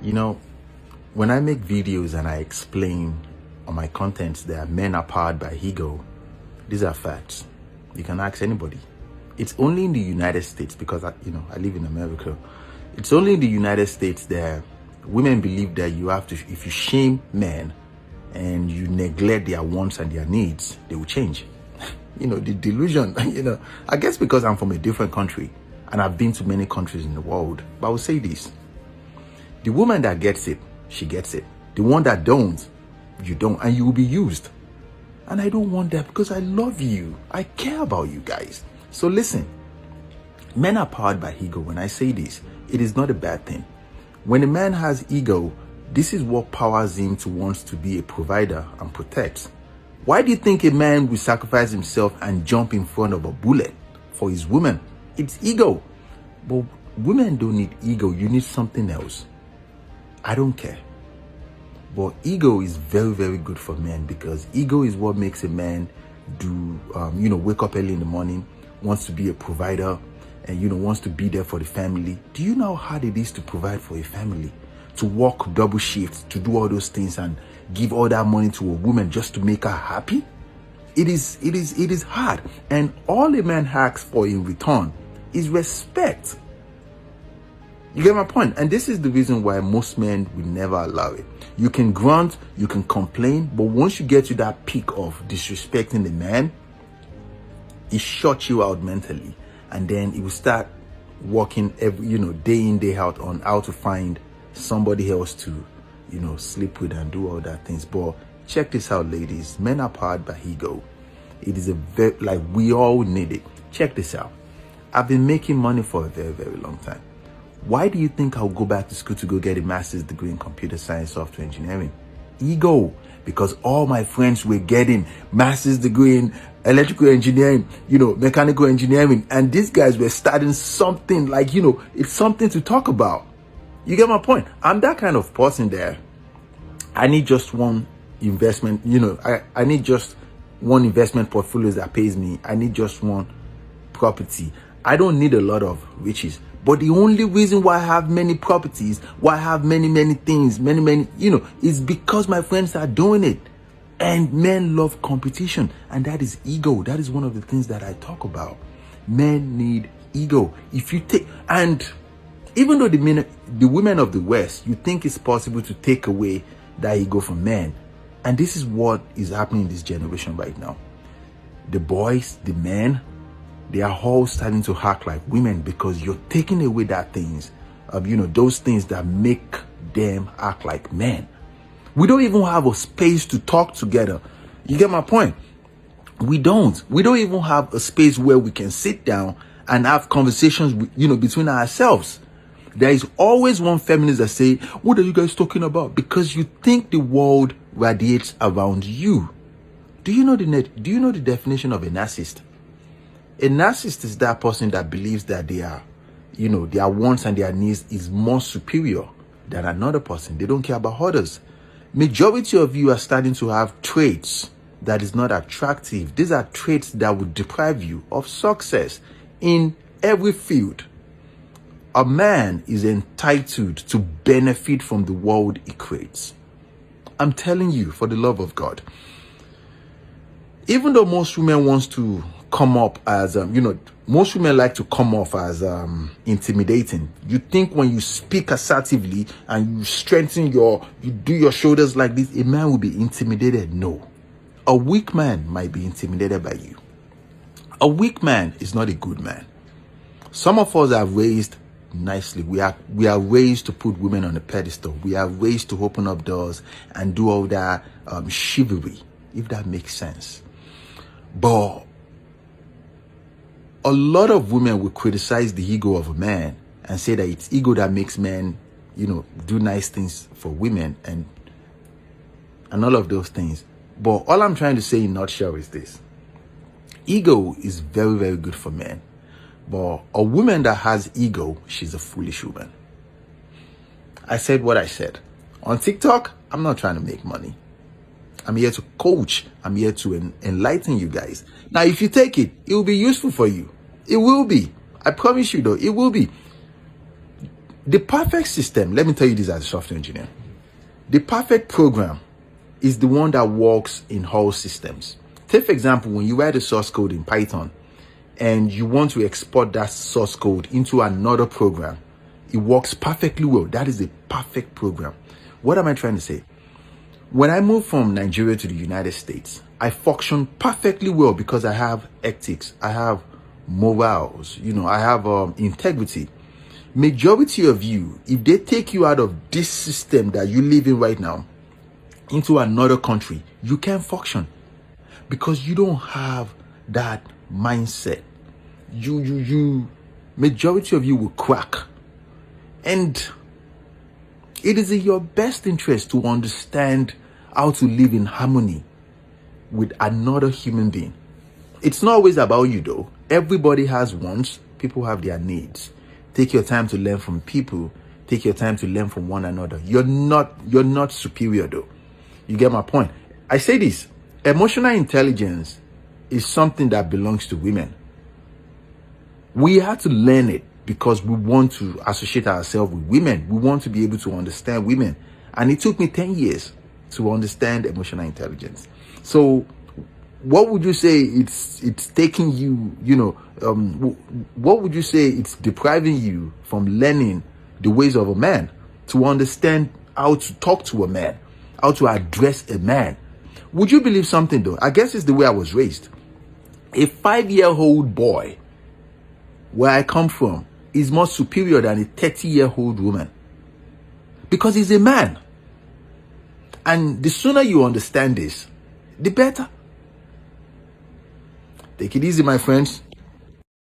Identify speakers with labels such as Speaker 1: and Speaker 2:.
Speaker 1: You know, when I make videos and I explain on my contents that men are powered by ego, these are facts. You can ask anybody. It's only in the United States, because I live in America. It's only in the United States that women believe that you have to, if you shame men and you neglect their wants and their needs, they will change. The delusion, I guess because I'm from a different country and I've been to many countries in the world. But I will say this: the woman that gets it, she gets it. The one that don't, you don't, and you will be used. And I don't want that, because I love you. I care about you guys. So listen, men are powered by ego. When I say this, it is not a bad thing. When a man has ego, this is what powers him to want to be a provider and protect. Why do you think a man will sacrifice himself and jump in front of a bullet for his woman? It's ego. But women don't need ego. You need something else. I don't care. But ego is very, very good for men, because ego is what makes a man do, wake up early in the morning, wants to be a provider, and, wants to be there for the family. Do you know how hard it is to provide for a family? To work double shifts, to do all those things and give all that money to a woman just to make her happy? It is hard. And all a man asks for in return is respect. You get my point? And this is the reason why most men will never allow it. You can grunt, you can complain, but once you get to that peak of disrespecting the man, it shuts you out mentally. And then it will start working day in, day out on how to find somebody else to, sleep with and do all that things. But check this out, ladies. Men are powered by ego. It is we all need it. Check this out. I've been making money for a very, very long time. Why do you think I'll go back to school to go get a master's degree in computer science, software engineering? Ego. Because all my friends were getting master's degree in electrical engineering, mechanical engineering. And these guys were starting something it's something to talk about. You get my point? I'm that kind of person there. I need just one investment. I need just one investment portfolio that pays me. I need just one property. I don't need a lot of riches. But the only reason why I have many properties, why I have many things, is because my friends are doing it. And men love competition. And that is ego. That is one of the things that I talk about. Men need ego. And even though the women of the West, you think it's possible to take away that ego from men. And this is what is happening in this generation right now. The boys, the men, they are all starting to act like women, because you're taking away those things that make them act like men. We don't even have a space to talk together. You get my point? We don't even have a space where we can sit down and have conversations, between ourselves. There is always one feminist that say, "What are you guys talking about?" Because you think the world radiates around you. Do you know the definition of a narcissist? A narcissist is that person that believes that their wants and their needs is more superior than another person. They don't care about others. Majority of you are starting to have traits that is not attractive. These are traits that will deprive you of success in every field. A man is entitled to benefit from the world he creates. I'm telling you, for the love of God. Even though most women wants to come up as, most women like to come off as intimidating. You think when you speak assertively and you strengthen you do your shoulders like this, a man will be intimidated. No. A weak man might be intimidated by you. A weak man is not a good man. Some of us are raised nicely. We are raised to put women on a pedestal. We are raised to open up doors and do all that chivalry, if that makes sense. But a lot of women will criticize the ego of a man and say that it's ego that makes men, do nice things for women and all of those things. But all I'm trying to say in a nutshell is this: ego is very, very good for men. But a woman that has ego, she's a foolish woman. I said what I said. On TikTok, I'm not trying to make money. I'm here to coach. I'm here to enlighten you guys. Now, if you take it, it will be useful for you. It will be. I promise you, though, it will be. The perfect system, let me tell you this as a software engineer. The perfect program is the one that works in all systems. Take, for example, when you write a source code in Python and you want to export that source code into another program, it works perfectly well. That is a perfect program. What am I trying to say? When I moved from Nigeria to the United States, I function perfectly well because I have ethics, I have morals, I have integrity. Majority of you, if they take you out of this system that you live in right now into another country, you can't function because you don't have that mindset. Majority of you will crack. And it is in your best interest to understand how to live in harmony with another human being. It's not always about you though. Everybody has wants, people have their needs. Take your time to learn from people. Take your time to learn from one another. You're not superior though. You get my point? I say this, emotional intelligence is something that belongs to women. We have to learn it because we want to associate ourselves with women. We want to be able to understand women. And it took me 10 years to understand emotional intelligence. So what would you say it's taking you, what would you say it's depriving you from learning the ways of a man, to understand how to talk to a man, how to address a man? Would you believe something though? I guess it's the way I was raised. A 5-year-old boy where I come from is more superior than a 30-year-old woman because he's a man. And the sooner you understand this, the better. Take it easy, my friends.